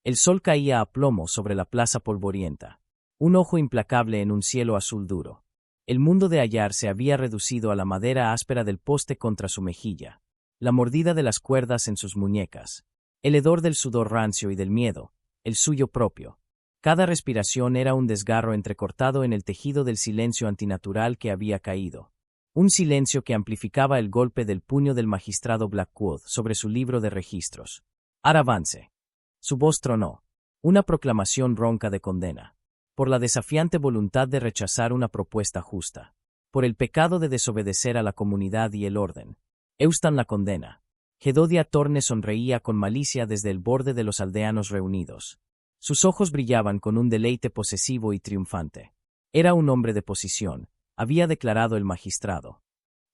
El sol caía a plomo sobre la plaza polvorienta. Un ojo implacable en un cielo azul duro. El mundo de Ayar se había reducido a la madera áspera del poste contra su mejilla, la mordida de las cuerdas en sus muñecas, el hedor del sudor rancio y del miedo, el suyo propio. Cada respiración era un desgarro entrecortado en el tejido del silencio antinatural que había caído. Un silencio que amplificaba el golpe del puño del magistrado Blackwood sobre su libro de registros. Ahora avance. Su voz tronó. Una proclamación ronca de condena. Por la desafiante voluntad de rechazar una propuesta justa. Por el pecado de desobedecer a la comunidad y el orden. Eustan la condena. Gedodia Torne sonreía con malicia desde el borde de los aldeanos reunidos. Sus ojos brillaban con un deleite posesivo y triunfante. Era un hombre de posición, había declarado el magistrado.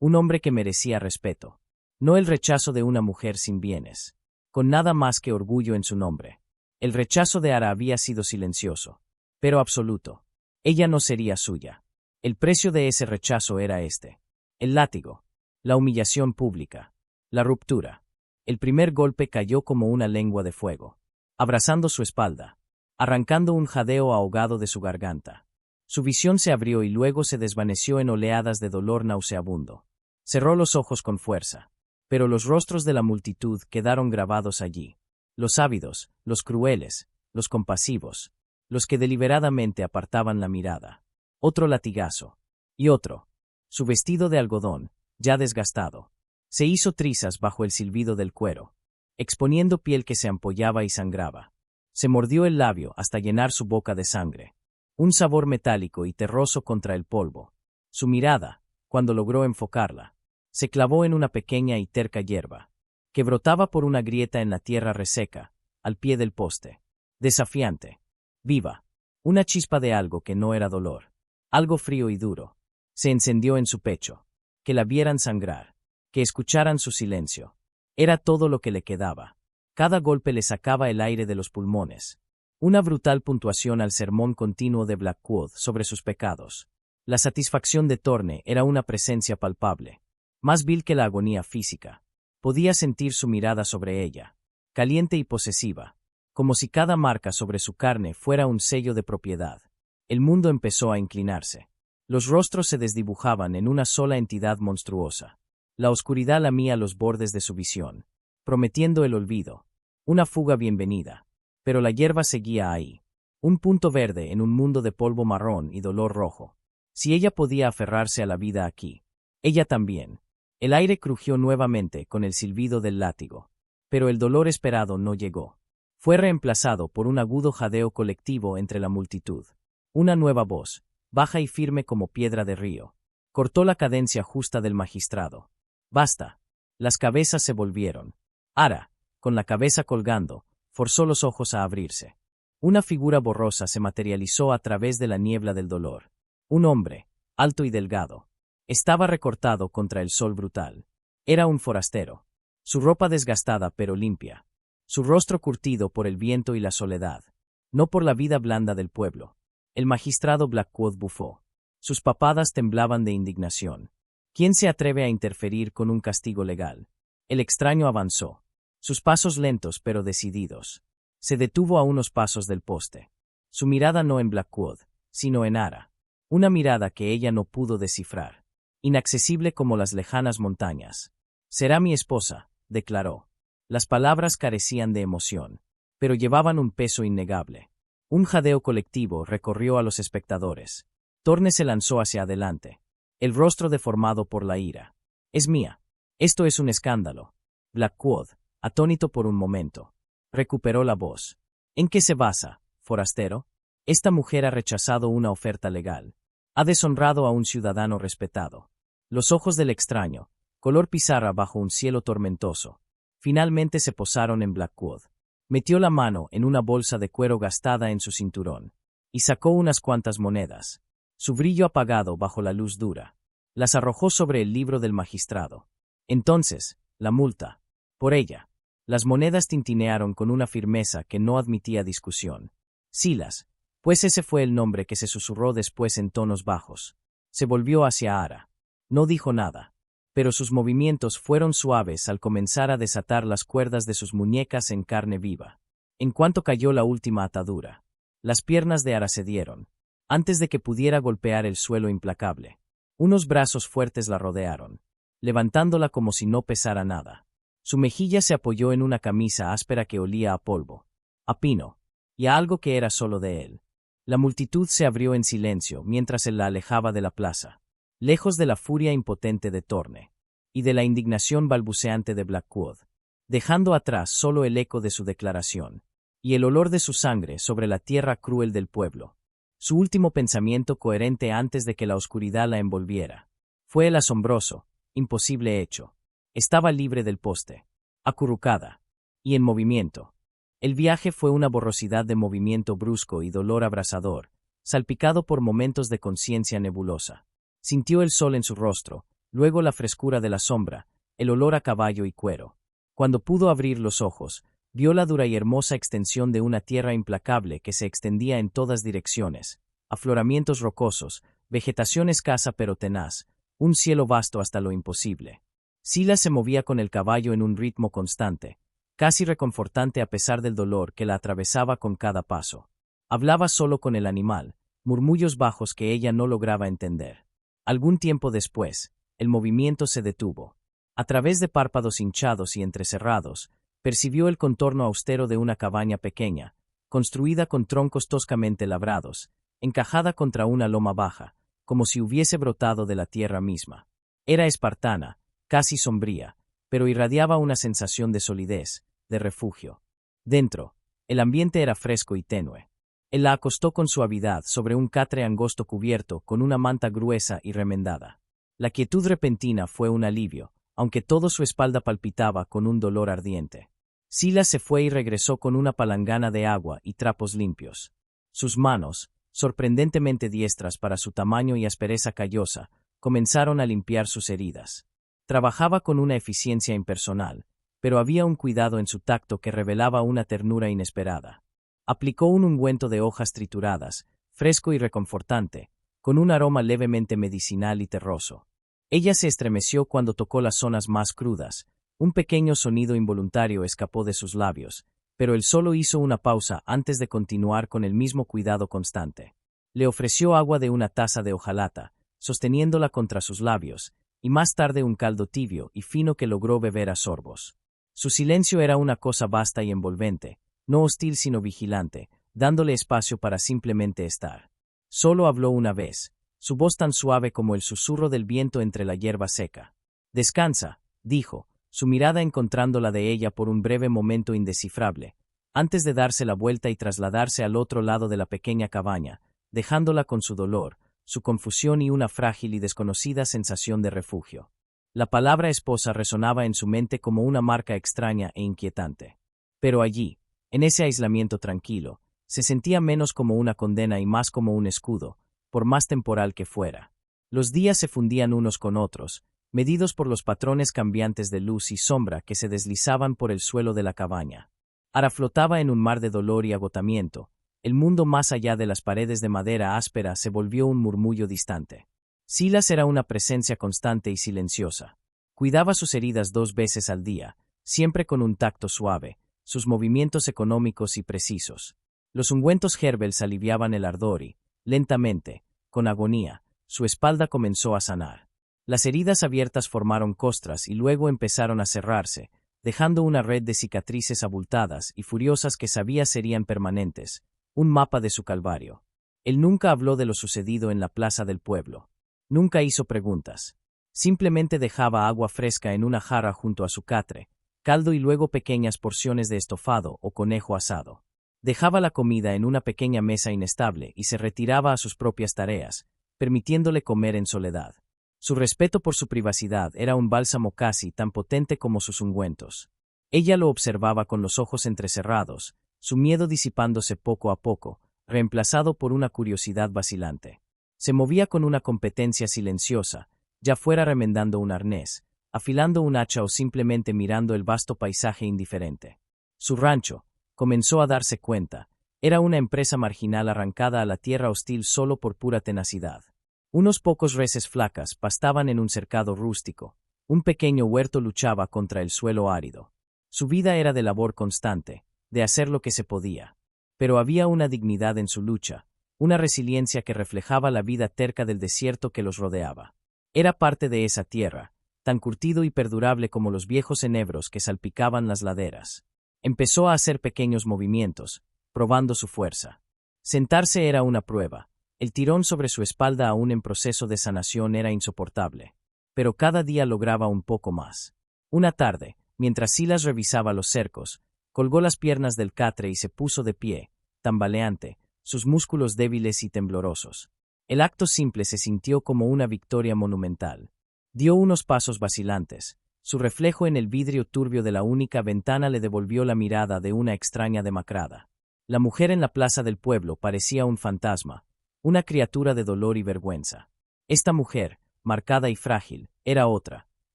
Un hombre que merecía respeto. No el rechazo de una mujer sin bienes. Con nada más que orgullo en su nombre. El rechazo de Ara había sido silencioso, pero absoluto. Ella no sería suya. El precio de ese rechazo era este. El látigo. La humillación pública. La ruptura. El primer golpe cayó como una lengua de fuego, abrazando su espalda, arrancando un jadeo ahogado de su garganta. Su visión se abrió y luego se desvaneció en oleadas de dolor nauseabundo. Cerró los ojos con fuerza, pero los rostros de la multitud quedaron grabados allí. Los ávidos, los crueles, los compasivos, los que deliberadamente apartaban la mirada. Otro latigazo. Y otro. Su vestido de algodón, ya desgastado, se hizo trizas bajo el silbido del cuero, exponiendo piel que se ampollaba y sangraba. Se mordió el labio hasta llenar su boca de sangre. Un sabor metálico y terroso contra el polvo. Su mirada, cuando logró enfocarla, se clavó en una pequeña y terca hierba, que brotaba por una grieta en la tierra reseca, al pie del poste. Desafiante. Viva. Una chispa de algo que no era dolor. Algo frío y duro. Se encendió en su pecho. Que la vieran sangrar. Que escucharan su silencio. Era todo lo que le quedaba. Cada golpe le sacaba el aire de los pulmones. Una brutal puntuación al sermón continuo de Blackwood sobre sus pecados. La satisfacción de Torne era una presencia palpable. Más vil que la agonía física. Podía sentir su mirada sobre ella. Caliente y posesiva. Como si cada marca sobre su carne fuera un sello de propiedad. El mundo empezó a inclinarse. Los rostros se desdibujaban en una sola entidad monstruosa. La oscuridad lamía los bordes de su visión, prometiendo el olvido. Una fuga bienvenida. Pero la hierba seguía ahí. Un punto verde en un mundo de polvo marrón y dolor rojo. Si ella podía aferrarse a la vida aquí, ella también. El aire crujió nuevamente con el silbido del látigo. Pero el dolor esperado no llegó. Fue reemplazado por un agudo jadeo colectivo entre la multitud. Una nueva voz, baja y firme como piedra de río, cortó la cadencia justa del magistrado. Basta. Las cabezas se volvieron. Ara, con la cabeza colgando, forzó los ojos a abrirse. Una figura borrosa se materializó a través de la niebla del dolor. Un hombre, alto y delgado. Estaba recortado contra el sol brutal. Era un forastero. Su ropa desgastada pero limpia. Su rostro curtido por el viento y la soledad. No por la vida blanda del pueblo. El magistrado Blackwood bufó. Sus papadas temblaban de indignación. ¿Quién se atreve a interferir con un castigo legal? El extraño avanzó. Sus pasos lentos pero decididos. Se detuvo a unos pasos del poste. Su mirada no en Blackwood, sino en Ara. Una mirada que ella no pudo descifrar. Inaccesible como las lejanas montañas. «Será mi esposa», declaró. Las palabras carecían de emoción, pero llevaban un peso innegable. Un jadeo colectivo recorrió a los espectadores. Torne se lanzó hacia adelante, el rostro deformado por la ira. «Es mía. Esto es un escándalo». Blackwood, atónito por un momento, recuperó la voz. «¿En qué se basa, forastero? Esta mujer ha rechazado una oferta legal. Ha deshonrado a un ciudadano respetado». Los ojos del extraño, color pizarra bajo un cielo tormentoso, finalmente se posaron en Blackwood. Metió la mano en una bolsa de cuero gastada en su cinturón, y sacó unas cuantas monedas. Su brillo apagado bajo la luz dura. Las arrojó sobre el libro del magistrado. Entonces, la multa. Por ella. Las monedas tintinearon con una firmeza que no admitía discusión. Silas, pues ese fue el nombre que se susurró después en tonos bajos. Se volvió hacia Ara. No dijo nada, pero sus movimientos fueron suaves al comenzar a desatar las cuerdas de sus muñecas en carne viva. En cuanto cayó la última atadura, las piernas de Ara cedieron, antes de que pudiera golpear el suelo implacable. Unos brazos fuertes la rodearon, levantándola como si no pesara nada. Su mejilla se apoyó en una camisa áspera que olía a polvo, a pino, y a algo que era solo de él. La multitud se abrió en silencio mientras él la alejaba de la plaza, lejos de la furia impotente de Torne, y de la indignación balbuceante de Blackwood, dejando atrás solo el eco de su declaración, y el olor de su sangre sobre la tierra cruel del pueblo. Su último pensamiento coherente antes de que la oscuridad la envolviera fue el asombroso, imposible hecho. Estaba libre del poste, acurrucada, y en movimiento. El viaje fue una borrosidad de movimiento brusco y dolor abrasador, salpicado por momentos de conciencia nebulosa. Sintió el sol en su rostro, luego la frescura de la sombra, el olor a caballo y cuero. Cuando pudo abrir los ojos, vio la dura y hermosa extensión de una tierra implacable que se extendía en todas direcciones, afloramientos rocosos, vegetación escasa pero tenaz, un cielo vasto hasta lo imposible. Silas se movía con el caballo en un ritmo constante, casi reconfortante a pesar del dolor que la atravesaba con cada paso. Hablaba solo con el animal, murmullos bajos que ella no lograba entender. Algún tiempo después, el movimiento se detuvo. A través de párpados hinchados y entrecerrados, percibió el contorno austero de una cabaña pequeña, construida con troncos toscamente labrados, encajada contra una loma baja, como si hubiese brotado de la tierra misma. Era espartana, casi sombría, pero irradiaba una sensación de solidez, de refugio. Dentro, el ambiente era fresco y tenue. Él la acostó con suavidad sobre un catre angosto cubierto con una manta gruesa y remendada. La quietud repentina fue un alivio, aunque toda su espalda palpitaba con un dolor ardiente. Silas se fue y regresó con una palangana de agua y trapos limpios. Sus manos, sorprendentemente diestras para su tamaño y aspereza callosa, comenzaron a limpiar sus heridas. Trabajaba con una eficiencia impersonal, pero había un cuidado en su tacto que revelaba una ternura inesperada. Aplicó un ungüento de hojas trituradas, fresco y reconfortante, con un aroma levemente medicinal y terroso. Ella se estremeció cuando tocó las zonas más crudas. Un pequeño sonido involuntario escapó de sus labios, pero él solo hizo una pausa antes de continuar con el mismo cuidado constante. Le ofreció agua de una taza de hojalata, sosteniéndola contra sus labios, y más tarde un caldo tibio y fino que logró beber a sorbos. Su silencio era una cosa vasta y envolvente, no hostil sino vigilante, dándole espacio para simplemente estar. Solo habló una vez, su voz tan suave como el susurro del viento entre la hierba seca. «Descansa», dijo, su mirada encontrando la de ella por un breve momento indescifrable, antes de darse la vuelta y trasladarse al otro lado de la pequeña cabaña, dejándola con su dolor, su confusión y una frágil y desconocida sensación de refugio. La palabra esposa resonaba en su mente como una marca extraña e inquietante. Pero allí, en ese aislamiento tranquilo, se sentía menos como una condena y más como un escudo, por más temporal que fuera. Los días se fundían unos con otros, medidos por los patrones cambiantes de luz y sombra que se deslizaban por el suelo de la cabaña. Ara flotaba en un mar de dolor y agotamiento. El mundo más allá de las paredes de madera áspera se volvió un murmullo distante. Silas era una presencia constante y silenciosa. Cuidaba sus heridas 2 veces al día, siempre con un tacto suave, sus movimientos económicos y precisos. Los ungüentos Herbels aliviaban el ardor y, lentamente, con agonía, su espalda comenzó a sanar. Las heridas abiertas formaron costras y luego empezaron a cerrarse, dejando una red de cicatrices abultadas y furiosas que sabía serían permanentes, un mapa de su calvario. Él nunca habló de lo sucedido en la plaza del pueblo. Nunca hizo preguntas. Simplemente dejaba agua fresca en una jarra junto a su catre, caldo y luego pequeñas porciones de estofado o conejo asado. Dejaba la comida en una pequeña mesa inestable y se retiraba a sus propias tareas, permitiéndole comer en soledad. Su respeto por su privacidad era un bálsamo casi tan potente como sus ungüentos. Ella lo observaba con los ojos entrecerrados, su miedo disipándose poco a poco, reemplazado por una curiosidad vacilante. Se movía con una competencia silenciosa, ya fuera remendando un arnés, afilando un hacha o simplemente mirando el vasto paisaje indiferente. Su rancho, comenzó a darse cuenta, era una empresa marginal arrancada a la tierra hostil solo por pura tenacidad. Unos pocos reses flacas pastaban en un cercado rústico, un pequeño huerto luchaba contra el suelo árido. Su vida era de labor constante, de hacer lo que se podía. Pero había una dignidad en su lucha, una resiliencia que reflejaba la vida terca del desierto que los rodeaba. Era parte de esa tierra, tan curtido y perdurable como los viejos enebros que salpicaban las laderas. Empezó a hacer pequeños movimientos, probando su fuerza. Sentarse era una prueba. El tirón sobre su espalda aún en proceso de sanación era insoportable. Pero cada día lograba un poco más. Una tarde, mientras Silas revisaba los cercos, colgó las piernas del catre y se puso de pie, tambaleante, sus músculos débiles y temblorosos. El acto simple se sintió como una victoria monumental. Dio unos pasos vacilantes. Su reflejo en el vidrio turbio de la única ventana le devolvió la mirada de una extraña demacrada. La mujer en la plaza del pueblo parecía un fantasma, una criatura de dolor y vergüenza. Esta mujer, marcada y frágil, era otra,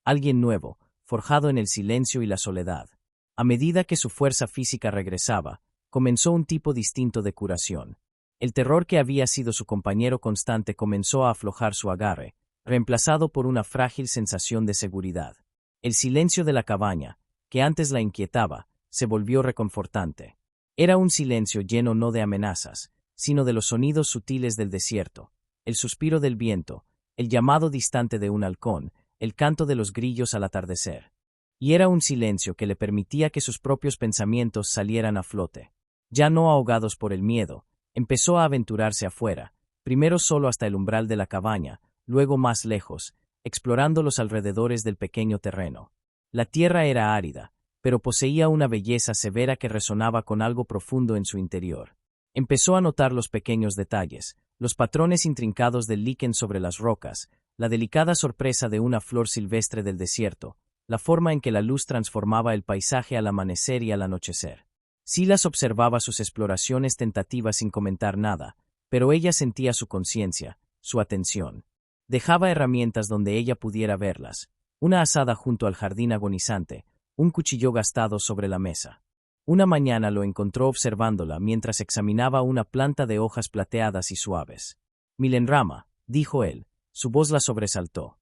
alguien nuevo, forjado en el silencio y la soledad. A medida que su fuerza física regresaba, comenzó un tipo distinto de curación. El terror que había sido su compañero constante comenzó a aflojar su agarre, reemplazado por una frágil sensación de seguridad. El silencio de la cabaña, que antes la inquietaba, se volvió reconfortante. Era un silencio lleno no de amenazas, sino de los sonidos sutiles del desierto, el suspiro del viento, el llamado distante de un halcón, el canto de los grillos al atardecer. Y era un silencio que le permitía que sus propios pensamientos salieran a flote. Ya no ahogados por el miedo, empezó a aventurarse afuera, primero solo hasta el umbral de la cabaña, luego más lejos, explorando los alrededores del pequeño terreno. La tierra era árida, pero poseía una belleza severa que resonaba con algo profundo en su interior. Empezó a notar los pequeños detalles, los patrones intrincados del líquen sobre las rocas, la delicada sorpresa de una flor silvestre del desierto, la forma en que la luz transformaba el paisaje al amanecer y al anochecer. Silas observaba sus exploraciones tentativas sin comentar nada, pero ella sentía su conciencia, su atención. Dejaba herramientas donde ella pudiera verlas, una azada junto al jardín agonizante, un cuchillo gastado sobre la mesa. Una mañana lo encontró observándola mientras examinaba una planta de hojas plateadas y suaves. Milenrama, dijo él, su voz la sobresaltó.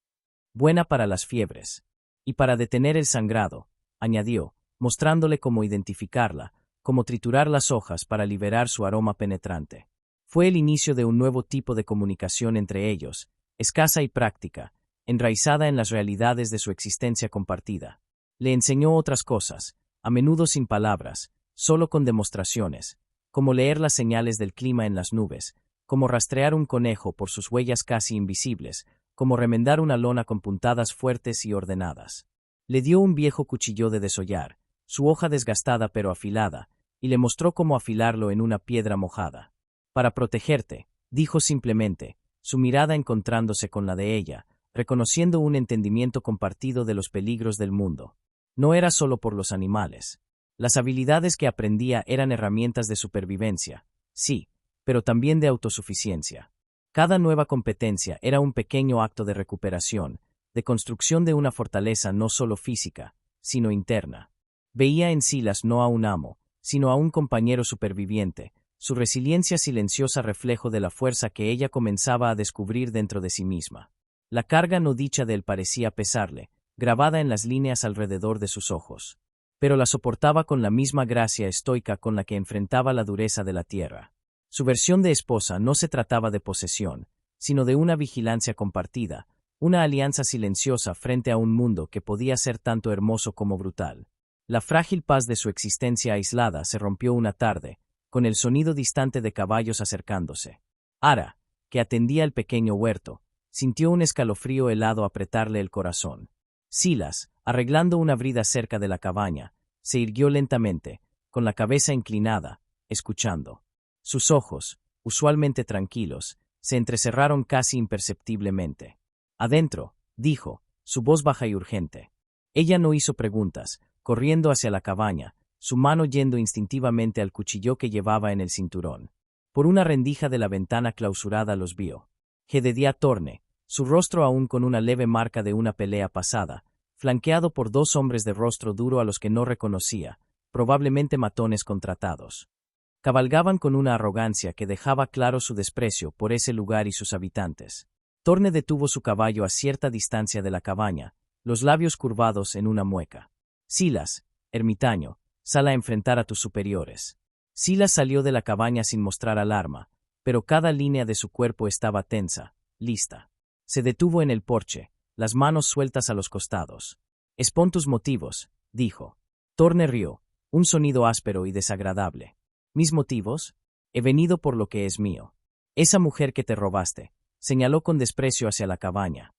Buena para las fiebres. Y para detener el sangrado, añadió, mostrándole cómo identificarla, cómo triturar las hojas para liberar su aroma penetrante. Fue el inicio de un nuevo tipo de comunicación entre ellos, escasa y práctica, enraizada en las realidades de su existencia compartida. Le enseñó otras cosas, a menudo sin palabras, solo con demostraciones, como leer las señales del clima en las nubes, como rastrear un conejo por sus huellas casi invisibles, como remendar una lona con puntadas fuertes y ordenadas. Le dio un viejo cuchillo de desollar, su hoja desgastada pero afilada, y le mostró cómo afilarlo en una piedra mojada. Para protegerte, dijo simplemente, su mirada encontrándose con la de ella, reconociendo un entendimiento compartido de los peligros del mundo. No era solo por los animales. Las habilidades que aprendía eran herramientas de supervivencia, sí, pero también de autosuficiencia. Cada nueva competencia era un pequeño acto de recuperación, de construcción de una fortaleza no solo física, sino interna. Veía en Silas no a un amo, sino a un compañero superviviente, su resiliencia silenciosa reflejo de la fuerza que ella comenzaba a descubrir dentro de sí misma. La carga no dicha de él parecía pesarle, grabada en las líneas alrededor de sus ojos. Pero la soportaba con la misma gracia estoica con la que enfrentaba la dureza de la tierra. Su versión de esposa no se trataba de posesión, sino de una vigilancia compartida, una alianza silenciosa frente a un mundo que podía ser tanto hermoso como brutal. La frágil paz de su existencia aislada se rompió una tarde, con el sonido distante de caballos acercándose. Ara, que atendía el pequeño huerto, sintió un escalofrío helado apretarle el corazón. Silas, arreglando una brida cerca de la cabaña, se irguió lentamente, con la cabeza inclinada, escuchando. Sus ojos, usualmente tranquilos, se entrecerraron casi imperceptiblemente. Adentro, dijo, su voz baja y urgente. Ella no hizo preguntas, corriendo hacia la cabaña, su mano yendo instintivamente al cuchillo que llevaba en el cinturón. Por una rendija de la ventana clausurada los vio. Jedediah Torne, su rostro aún con una leve marca de una pelea pasada, flanqueado por dos hombres de rostro duro a los que no reconocía, probablemente matones contratados. Cabalgaban con una arrogancia que dejaba claro su desprecio por ese lugar y sus habitantes. Torne detuvo su caballo a cierta distancia de la cabaña, los labios curvados en una mueca. Silas, ermitaño, Sal a enfrentar a tus superiores. Silas salió de la cabaña sin mostrar alarma, pero cada línea de su cuerpo estaba tensa, lista. Se detuvo en el porche, las manos sueltas a los costados. Expon tus motivos, dijo. Thorne rió, un sonido áspero y desagradable. ¿Mis motivos? He venido por lo que es mío. Esa mujer que te robaste, señaló con desprecio hacia la cabaña.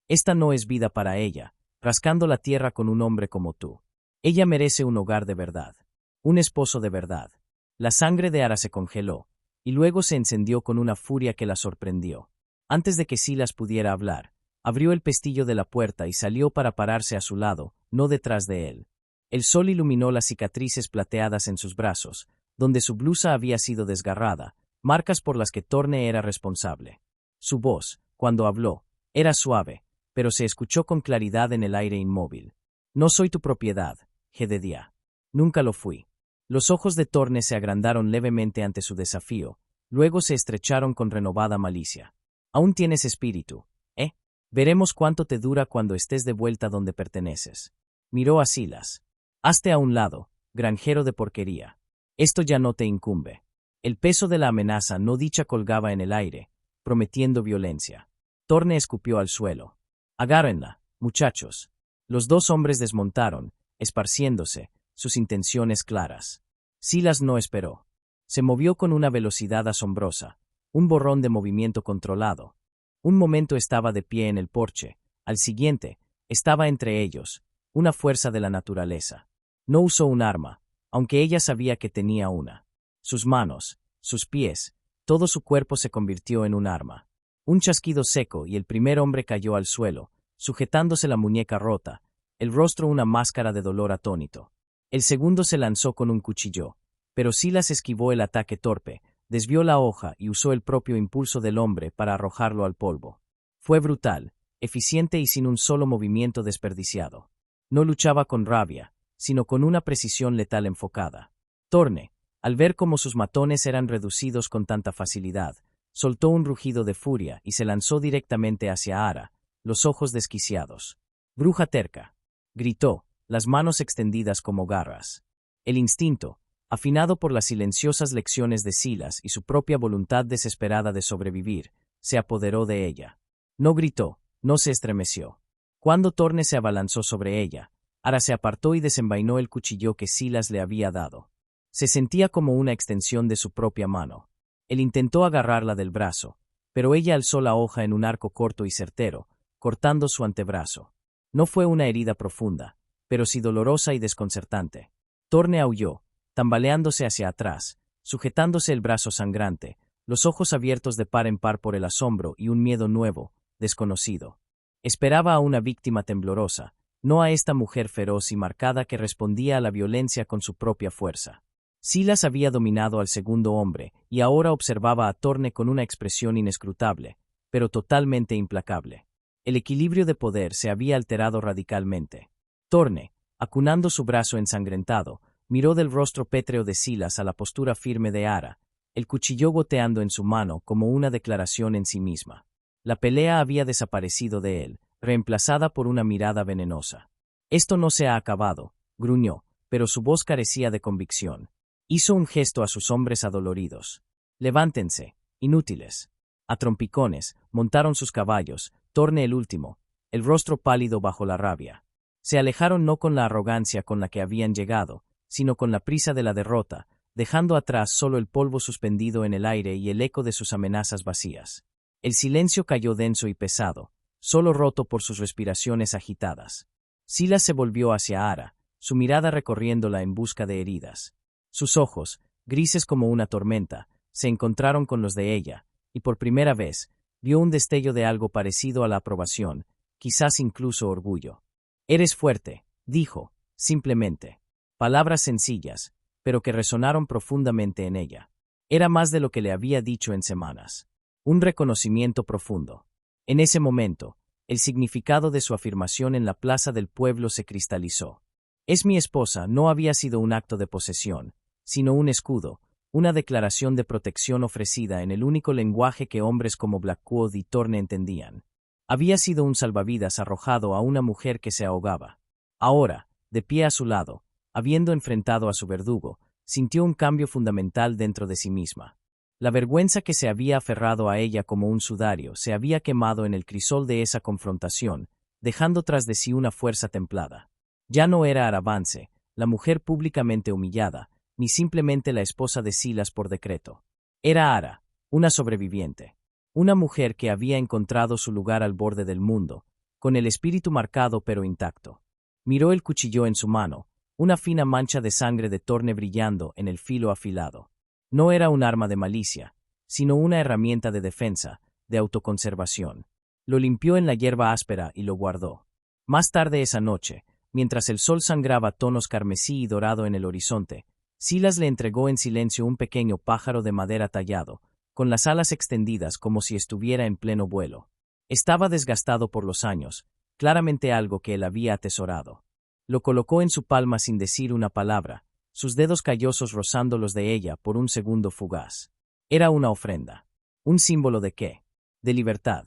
Esta no es vida para ella, rascando la tierra con un hombre como tú. Ella merece un hogar de verdad, un esposo de verdad. La sangre de Ara se congeló, y luego se encendió con una furia que la sorprendió. Antes de que Silas pudiera hablar, abrió el pestillo de la puerta y salió para pararse a su lado, no detrás de él. El sol iluminó las cicatrices plateadas en sus brazos, donde su blusa había sido desgarrada, marcas por las que Thorne era responsable. Su voz, cuando habló, era suave, pero se escuchó con claridad en el aire inmóvil. No soy tu propiedad, Jedediah. Nunca lo fui. Los ojos de Thorne se agrandaron levemente ante su desafío, luego se estrecharon con renovada malicia. Aún tienes espíritu, ¿eh? Veremos cuánto te dura cuando estés de vuelta donde perteneces. Miró a Silas. Hazte a un lado, granjero de porquería. Esto ya no te incumbe. El peso de la amenaza no dicha colgaba en el aire, prometiendo violencia. Thorne escupió al suelo. Agárrenla, muchachos. Los dos hombres desmontaron, esparciéndose, sus intenciones claras. Silas no esperó. Se movió con una velocidad asombrosa, un borrón de movimiento controlado. Un momento estaba de pie en el porche, al siguiente, estaba entre ellos, una fuerza de la naturaleza. No usó un arma, aunque ella sabía que tenía una. Sus manos, sus pies, todo su cuerpo se convirtió en un arma. Un chasquido seco y el primer hombre cayó al suelo, sujetándose la muñeca rota, el rostro una máscara de dolor atónito. El segundo se lanzó con un cuchillo, pero Silas esquivó el ataque torpe, desvió la hoja y usó el propio impulso del hombre para arrojarlo al polvo. Fue brutal, eficiente y sin un solo movimiento desperdiciado. No luchaba con rabia, sino con una precisión letal enfocada. Thorne, al ver cómo sus matones eran reducidos con tanta facilidad, soltó un rugido de furia y se lanzó directamente hacia Ara, los ojos desquiciados. «Bruja terca», gritó, las manos extendidas como garras. El instinto, afinado por las silenciosas lecciones de Silas y su propia voluntad desesperada de sobrevivir, se apoderó de ella. No gritó, no se estremeció. Cuando Thorne se abalanzó sobre ella, Ara se apartó y desenvainó el cuchillo que Silas le había dado. Se sentía como una extensión de su propia mano. Él intentó agarrarla del brazo, pero ella alzó la hoja en un arco corto y certero, cortando su antebrazo. No fue una herida profunda, pero sí dolorosa y desconcertante. Thorne aulló, tambaleándose hacia atrás, sujetándose el brazo sangrante, los ojos abiertos de par en par por el asombro y un miedo nuevo, desconocido. Esperaba a una víctima temblorosa, no a esta mujer feroz y marcada que respondía a la violencia con su propia fuerza. Silas había dominado al segundo hombre y ahora observaba a Thorne con una expresión inescrutable, pero totalmente implacable. El equilibrio de poder se había alterado radicalmente. Thorne, acunando su brazo ensangrentado, miró del rostro pétreo de Silas a la postura firme de Ara, el cuchillo goteando en su mano como una declaración en sí misma. La pelea había desaparecido de él, reemplazada por una mirada venenosa. «Esto no se ha acabado», gruñó, pero su voz carecía de convicción. Hizo un gesto a sus hombres adoloridos. «Levántense, inútiles». A trompicones, montaron sus caballos, Thorne el último, el rostro pálido bajo la rabia. Se alejaron no con la arrogancia con la que habían llegado, sino con la prisa de la derrota, dejando atrás solo el polvo suspendido en el aire y el eco de sus amenazas vacías. El silencio cayó denso y pesado, solo roto por sus respiraciones agitadas. Silas se volvió hacia Ara, su mirada recorriéndola en busca de heridas. Sus ojos, grises como una tormenta, se encontraron con los de ella, y por primera vez, vio un destello de algo parecido a la aprobación, quizás incluso orgullo. «Eres fuerte», dijo, simplemente. Palabras sencillas, pero que resonaron profundamente en ella. Era más de lo que le había dicho en semanas. Un reconocimiento profundo. En ese momento, el significado de su afirmación en la plaza del pueblo se cristalizó. «Es mi esposa» no había sido un acto de posesión, sino un escudo, una declaración de protección ofrecida en el único lenguaje que hombres como Blackwood y Thorne entendían. Había sido un salvavidas arrojado a una mujer que se ahogaba. Ahora, de pie a su lado, habiendo enfrentado a su verdugo, sintió un cambio fundamental dentro de sí misma. La vergüenza que se había aferrado a ella como un sudario se había quemado en el crisol de esa confrontación, dejando tras de sí una fuerza templada. Ya no era Arabance, la mujer públicamente humillada, ni simplemente la esposa de Silas por decreto. Era Ara, una sobreviviente. Una mujer que había encontrado su lugar al borde del mundo, con el espíritu marcado pero intacto. Miró el cuchillo en su mano, una fina mancha de sangre de torne brillando en el filo afilado. No era un arma de malicia, sino una herramienta de defensa, de autoconservación. Lo limpió en la hierba áspera y lo guardó. Más tarde esa noche, mientras el sol sangraba tonos carmesí y dorado en el horizonte, Silas le entregó en silencio un pequeño pájaro de madera tallado, con las alas extendidas como si estuviera en pleno vuelo. Estaba desgastado por los años, claramente algo que él había atesorado. Lo colocó en su palma sin decir una palabra, sus dedos callosos rozando los de ella por un segundo fugaz. Era una ofrenda. ¿Un símbolo de qué? De libertad.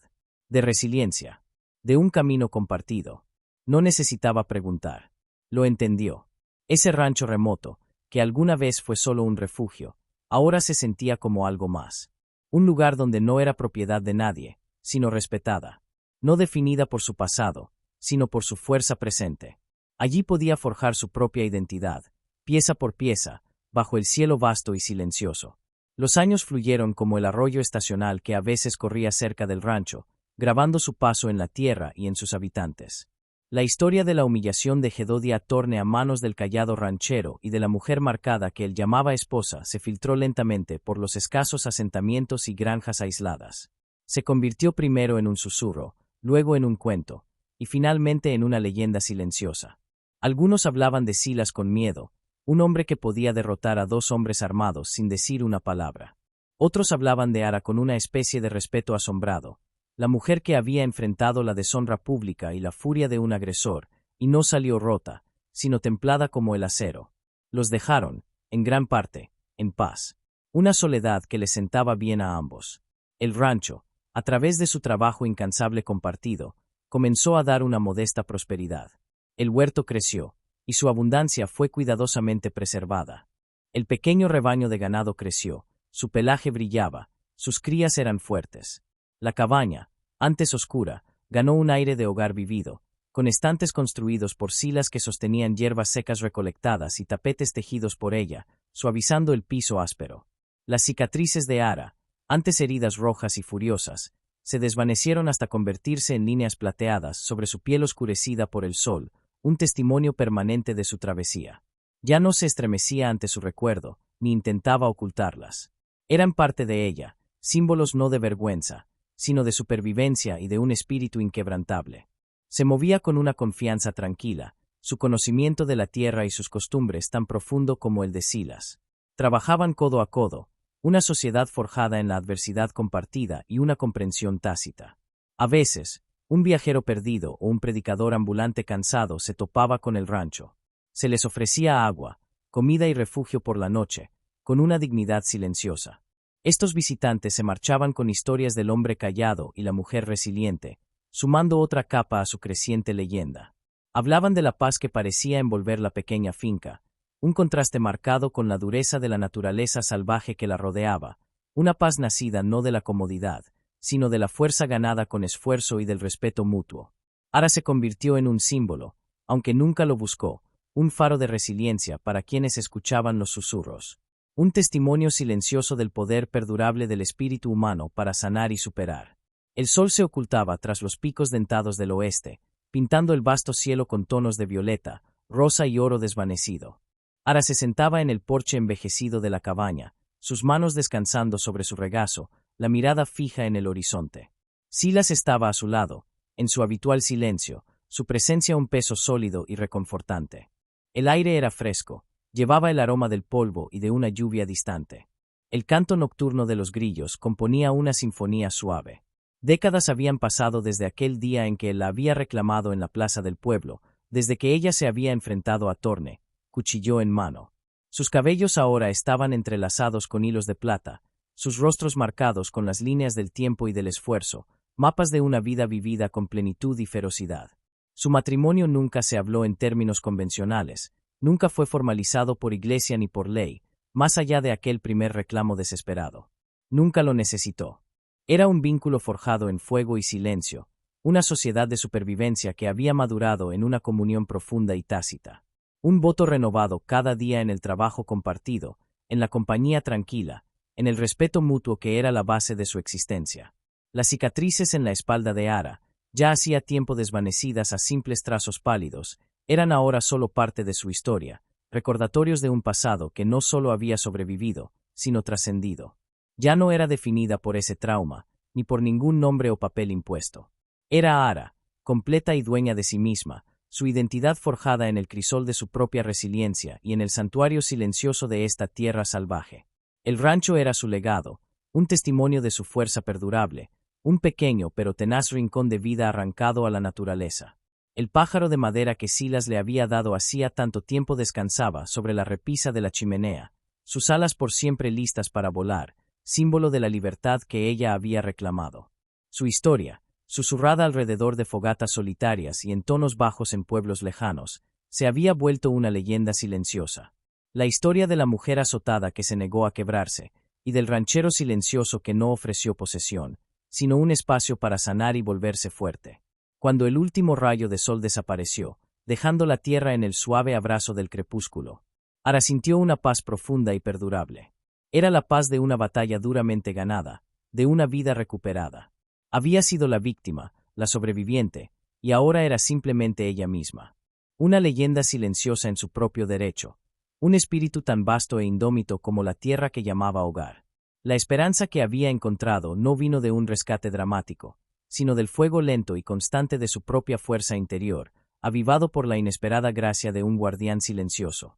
De resiliencia. De un camino compartido. No necesitaba preguntar. Lo entendió. Ese rancho remoto, que alguna vez fue solo un refugio, ahora se sentía como algo más. Un lugar donde no era propiedad de nadie, sino respetada. No definida por su pasado, sino por su fuerza presente. Allí podía forjar su propia identidad, pieza por pieza, bajo el cielo vasto y silencioso. Los años fluyeron como el arroyo estacional que a veces corría cerca del rancho, grabando su paso en la tierra y en sus habitantes. La historia de la humillación de Gedodia Torne a manos del callado ranchero y de la mujer marcada que él llamaba esposa se filtró lentamente por los escasos asentamientos y granjas aisladas. Se convirtió primero en un susurro, luego en un cuento, y finalmente en una leyenda silenciosa. Algunos hablaban de Silas con miedo, un hombre que podía derrotar a dos hombres armados sin decir una palabra. Otros hablaban de Ara con una especie de respeto asombrado, la mujer que había enfrentado la deshonra pública y la furia de un agresor, y no salió rota, sino templada como el acero. Los dejaron, en gran parte, en paz. Una soledad que les sentaba bien a ambos. El rancho, a través de su trabajo incansable compartido, comenzó a dar una modesta prosperidad. El huerto creció, y su abundancia fue cuidadosamente preservada. El pequeño rebaño de ganado creció, su pelaje brillaba, sus crías eran fuertes. La cabaña, antes oscura, ganó un aire de hogar vivido, con estantes construidos por Silas que sostenían hierbas secas recolectadas y tapetes tejidos por ella, suavizando el piso áspero. Las cicatrices de Ara, antes heridas rojas y furiosas, se desvanecieron hasta convertirse en líneas plateadas sobre su piel oscurecida por el sol, un testimonio permanente de su travesía. Ya no se estremecía ante su recuerdo, ni intentaba ocultarlas. Eran parte de ella, símbolos no de vergüenza, sino de supervivencia y de un espíritu inquebrantable. Se movía con una confianza tranquila, su conocimiento de la tierra y sus costumbres tan profundo como el de Silas. Trabajaban codo a codo, una sociedad forjada en la adversidad compartida y una comprensión tácita. A veces, un viajero perdido o un predicador ambulante cansado se topaba con el rancho. Se les ofrecía agua, comida y refugio por la noche, con una dignidad silenciosa. Estos visitantes se marchaban con historias del hombre callado y la mujer resiliente, sumando otra capa a su creciente leyenda. Hablaban de la paz que parecía envolver la pequeña finca, un contraste marcado con la dureza de la naturaleza salvaje que la rodeaba, una paz nacida no de la comodidad, sino de la fuerza ganada con esfuerzo y del respeto mutuo. Ara se convirtió en un símbolo, aunque nunca lo buscó, un faro de resiliencia para quienes escuchaban los susurros. Un testimonio silencioso del poder perdurable del espíritu humano para sanar y superar. El sol se ocultaba tras los picos dentados del oeste, pintando el vasto cielo con tonos de violeta, rosa y oro desvanecido. Ara se sentaba en el porche envejecido de la cabaña, sus manos descansando sobre su regazo, la mirada fija en el horizonte. Silas estaba a su lado, en su habitual silencio, su presencia un peso sólido y reconfortante. El aire era fresco, llevaba el aroma del polvo y de una lluvia distante. El canto nocturno de los grillos componía una sinfonía suave. Décadas habían pasado desde aquel día en que él la había reclamado en la plaza del pueblo, desde que ella se había enfrentado a Torne, cuchillo en mano. Sus cabellos ahora estaban entrelazados con hilos de plata, sus rostros marcados con las líneas del tiempo y del esfuerzo, mapas de una vida vivida con plenitud y ferocidad. Su matrimonio nunca se habló en términos convencionales, Nunca fue formalizado por iglesia ni por ley, más allá de aquel primer reclamo desesperado. Nunca lo necesitó. Era un vínculo forjado en fuego y silencio, una sociedad de supervivencia que había madurado en una comunión profunda y tácita. Un voto renovado cada día en el trabajo compartido, en la compañía tranquila, en el respeto mutuo que era la base de su existencia. Las cicatrices en la espalda de Ara, ya hacía tiempo desvanecidas a simples trazos pálidos, eran ahora solo parte de su historia, recordatorios de un pasado que no solo había sobrevivido, sino trascendido. Ya no era definida por ese trauma, ni por ningún nombre o papel impuesto. Era Ara, completa y dueña de sí misma, su identidad forjada en el crisol de su propia resiliencia y en el santuario silencioso de esta tierra salvaje. El rancho era su legado, un testimonio de su fuerza perdurable, un pequeño pero tenaz rincón de vida arrancado a la naturaleza. El pájaro de madera que Silas le había dado hacía tanto tiempo descansaba sobre la repisa de la chimenea, sus alas por siempre listas para volar, símbolo de la libertad que ella había reclamado. Su historia, susurrada alrededor de fogatas solitarias y en tonos bajos en pueblos lejanos, se había vuelto una leyenda silenciosa. La historia de la mujer azotada que se negó a quebrarse, y del ranchero silencioso que no ofreció posesión, sino un espacio para sanar y volverse fuerte. Cuando el último rayo de sol desapareció, dejando la tierra en el suave abrazo del crepúsculo, Ara sintió una paz profunda y perdurable. Era la paz de una batalla duramente ganada, de una vida recuperada. Había sido la víctima, la sobreviviente, y ahora era simplemente ella misma. Una leyenda silenciosa en su propio derecho, un espíritu tan vasto e indómito como la tierra que llamaba hogar. La esperanza que había encontrado no vino de un rescate dramático, sino del fuego lento y constante de su propia fuerza interior, avivado por la inesperada gracia de un guardián silencioso.